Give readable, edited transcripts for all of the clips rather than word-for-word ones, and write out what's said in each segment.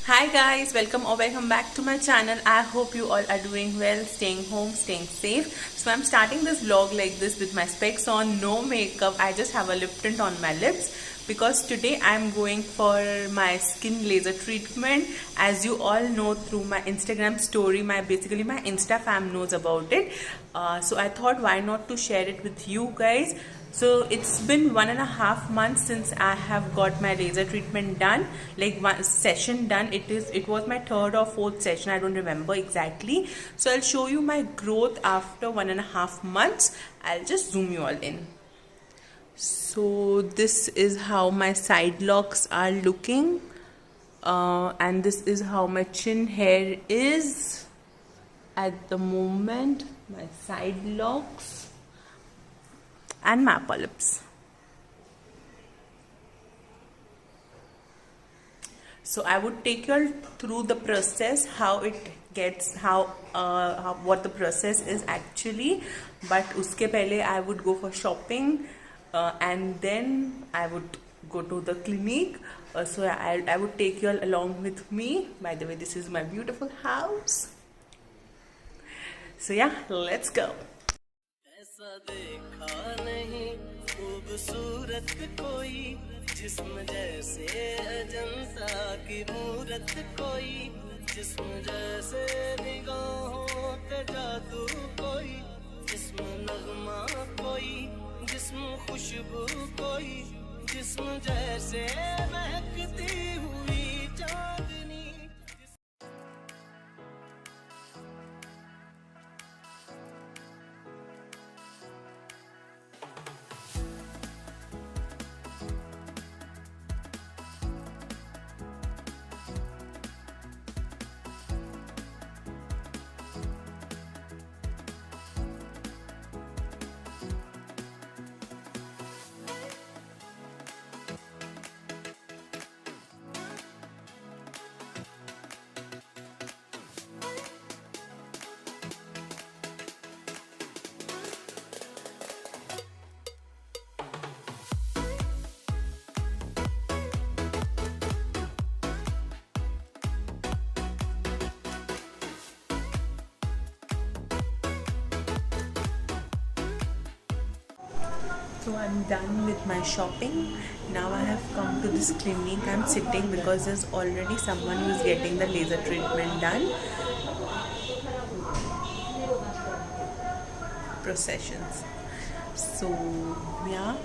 Hi guys, welcome back to my channel. I hope you all are doing well, staying home, staying safe. So I'm starting this vlog like this with my specs on, no makeup. I just have a lip tint on my lips because today I'm going for my skin laser treatment. As you all know through my Instagram story, basically my Insta fam knows about it. So I thought why not to share it with you guys. So it's been 1.5 months since I have got my laser treatment done, like one session done. It was my third or fourth session, I don't remember exactly. So I'll show you my growth after 1.5 months. I'll just zoom you all in. So this is how my side locks are looking, and this is how my chin hair is at the moment. My side locks and my upper lips. So I would take you all through the process, how it gets, what the process is actually. But uske pehle I would go for shopping, and then I would go to the clinic. So I would take you all along with me. By the way, this is my beautiful house. So yeah, let's go. ऐसा देखा नहीं खूबसूरत कोई जिस्म जैसे अजंता की मूरत कोई जिस्म जैसे निगाहों पे जादू कोई जिस्म नगमा कोई जिस्म खुशबू कोई जिस्म जैसे महकती हुई चांदनी. So I'm done with my shopping. Now I have come to this clinic. I'm sitting because there's already someone who's getting the laser treatment done. Processions. So yeah,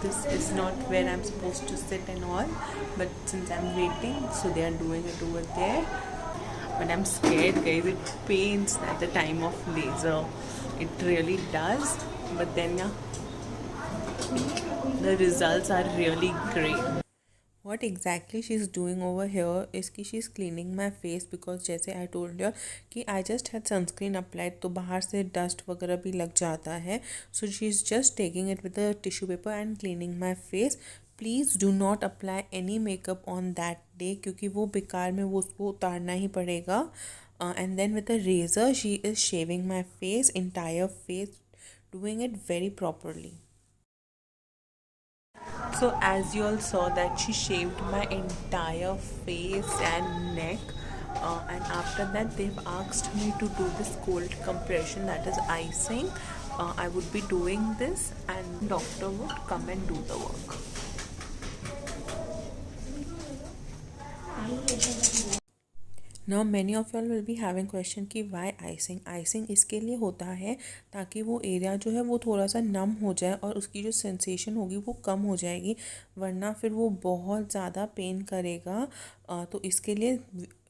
this is not where I'm supposed to sit and all, but since I'm waiting, so they are doing it over there. But I'm scared guys, it pains at the time of laser. It really does. But then yeah, the results are really great. What exactly she's doing over here is कि she's cleaning my face because जैसे I told you कि I just had sunscreen applied तो बाहर से dust वगैरह भी लग जाता है. So she's just taking it with a tissue paper and cleaning my face. Please do not apply any makeup on that day क्योंकि वो बेकार में वो उसको उतारना ही पड़ेगा. And then with a razor she is shaving my face, entire face, doing it very properly. So as you all saw that she shaved my entire face and neck, and after that they've asked me to do this cold compression, that is icing. I would be doing this and doctor would come and do the work. Now many of y'all will be having question कि why icing. Icing इसके लिए होता है ताकि वो area जो है वो थोड़ा सा नम हो जाए और उसकी जो सेंसेशन होगी वो कम हो जाएगी, वरना फिर वो बहुत ज़्यादा पेन करेगा. तो इसके लिए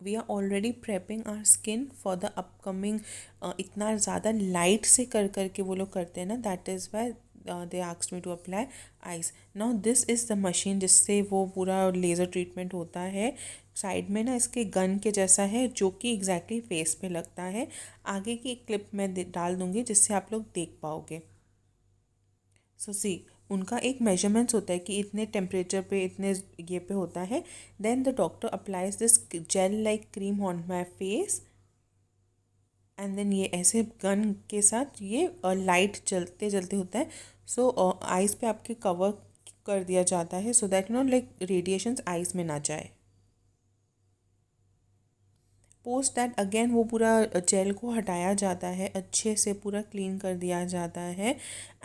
we are already prepping our skin for the upcoming. इतना ज़्यादा लाइट से कर करके वो लोग करते हैं ना, that is why they asked me to apply ice. Now this is the machine जिससे वो पूरा लेज़र ट्रीटमेंट होता है. साइड में ना इसके गन के जैसा है जो कि एग्जैक्टली फेस पे लगता है. आगे की एक क्लिप मैं डाल दूँगी जिससे आप लोग देख पाओगे. सो सी उनका एक मेजरमेंट्स होता है कि इतने टेम्परेचर पे इतने ये पे होता है. Then the doctor applies this gel like cream on my face and then ये ऐसे गन के साथ ये लाइट जलते जलते होता है. सो आइज़ पे आपके कवर कर दिया जाता है so that like radiations eyes में ना जाए. पोस्ट दैट अगेन वो पूरा जेल को हटाया जाता है, अच्छे से पूरा क्लीन कर दिया जाता है।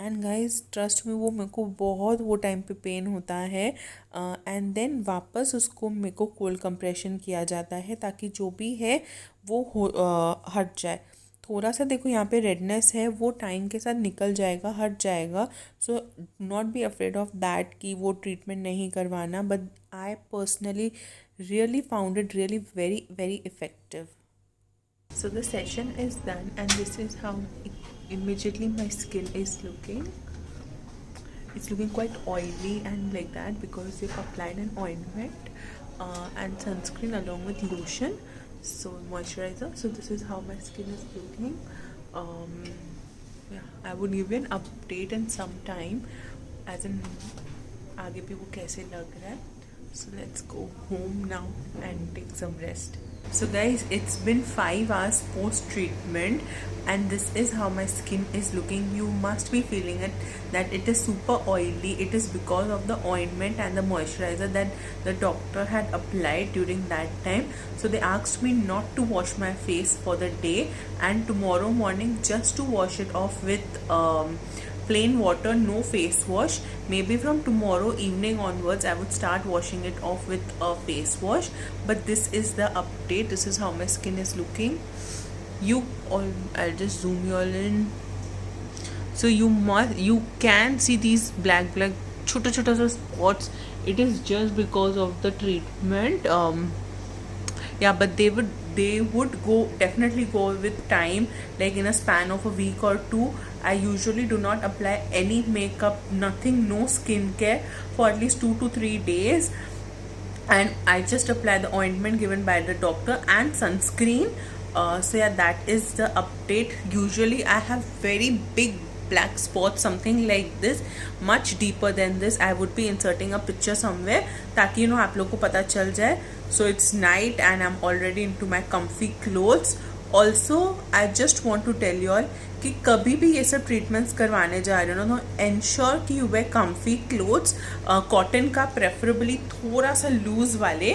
एंड गाइस ट्रस्ट में वो मेरे को बहुत वो टाइम पे पेन होता है। एंड देन वापस उसको मेरे को कोल्ड कंप्रेशन किया जाता है ताकि जो भी है वो हट जाए। थोड़ा सा देखो यहाँ पे रेडनेस है, वो टाइम के साथ निकल जाएगा, हट जाएगा। So not be afraid of that कि वो ट्रीटमेंट नहीं करवाना, but I personally really found it really very effective. So the session is done and this is how immediately my skin is looking. It's looking quite oily and like that because they've applied an ointment and sunscreen along with lotion, so moisturizer. So this is how my skin is looking. Yeah, I would give you an update in some time as in आगे भी वो कैसे लग रहा है. So let's go home now and take some rest. So guys, it's been 5 hours post treatment and this is how my skin is looking. You must be feeling it that it is super oily. It is because of the ointment and the moisturizer that the doctor had applied during that time. So they asked me not to wash my face for the day and tomorrow morning just to wash it off with plain water, no face wash. Maybe from tomorrow evening onwards I would start washing it off with a face wash. But this is the update. This is how my skin is looking. I'll just zoom you all in. So you can see these black छोटा spots. It is just because of the treatment. Yeah, but they would definitely go with time, like in a span of a week or two. I usually do not apply any makeup, nothing, no skincare for at least 2 to 3 days, and I just apply the ointment given by the doctor and sunscreen. So yeah, that is the update. Usually I have very big black spots, something like this, much deeper than this. I would be inserting a picture somewhere ताकि आप लोग को पता चल जाए. So it's night and I'm already into my comfy clothes. Also I just want to tell you all कि कभी भी ये सब ट्रीटमेंट्स करवाने जा रहे हो ना, तो एंश्योर कि you wear comfy clothes, cotton का प्रेफरेबली, थोड़ा सा लूज वाले,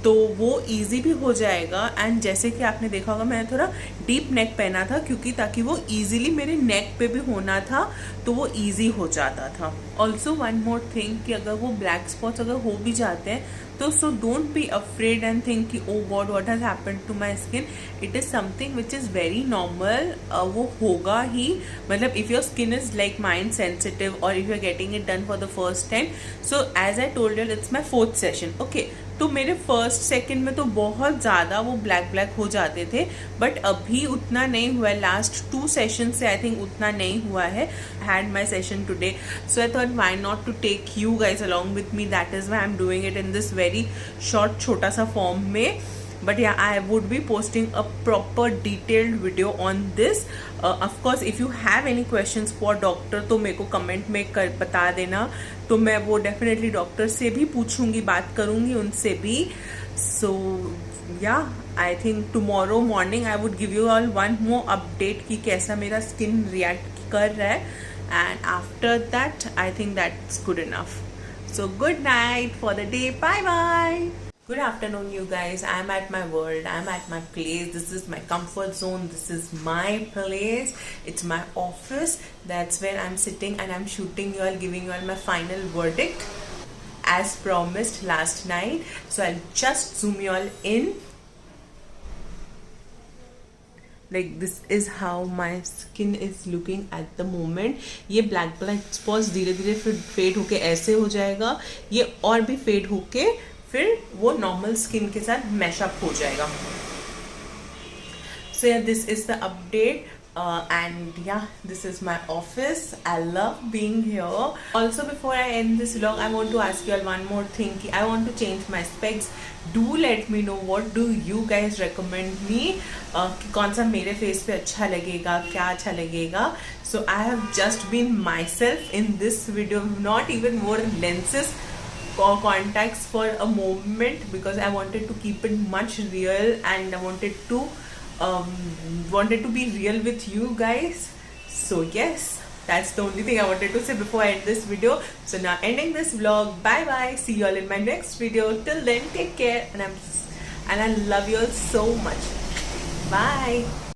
तो वो इजी भी हो जाएगा. एंड जैसे कि आपने देखा होगा मैंने थोड़ा डीप नेक पहना था क्योंकि ताकि वो इजीली मेरे नेक पे भी होना था, तो वो इजी हो जाता था. ऑल्सो वन मोर थिंग कि अगर वो ब्लैक स्पॉट्स अगर हो भी जाते हैं तो so don't be afraid and think कि oh god what has happened to my skin. It is something which is very normal. वो होगा ही. मतलब if your skin is like mind sensitive और if you are getting it done for the first time. So as I told you it's my 4th session. Okay, तो मेरे first second में तो बहुत ज़्यादा वो ब्लैक हो जाते थे, बट अभी उतना नहीं हुआ है. लास्ट 2 सेशन से आई थिंक उतना नहीं हुआ है. Had my session today, so I thought why not to take you guys along with me. That is why I am doing it in this very short छोटा सा form में. But yeah, I would be posting a proper detailed video on this. Of course, if you have any questions for doctor, तो मेरे को comment में बता देना, तो मैं वो डेफिनेटली डॉक्टर से भी पूछूंगी, बात करूंगी उनसे भी. So yeah, I think tomorrow morning I would give you all one more update कि कैसा मेरा स्किन रिएक्ट कर रहा है. And after that, I think that's good enough. So good night for the day. Bye bye. Good afternoon, you guys. I'm at my world. I'm at my place. This is my comfort zone. This is my place. It's my office. That's where I'm sitting and I'm shooting you all, giving you all my final verdict as promised last night. So I'll just zoom you all in. Like this is how my skin is looking at the moment. ये black spots धीरे धीरे फिर fade होके ऐसे हो जाएगा, ये और भी फेड होके फिर वो नॉर्मल स्किन के साथ मैशअप हो जाएगा. So yeah, this is the update. And yeah, this is my office. I love being here. Also, before I end this vlog, I want to ask you all one more thing. I want to change my specs. Do let me know what do you guys recommend me. कि कौन सा मेरे face पे अच्छा लगेगा, क्या अच्छा लगेगा. So I have just been myself in this video. Not even more lenses or contacts for a moment because I wanted to keep it much real and I wanted to be real with you guys. So yes, that's the only thing I wanted to say before I end this video. So now ending this vlog. Bye bye. See you all in my next video. Till then, take care. And and I love you all so much. Bye.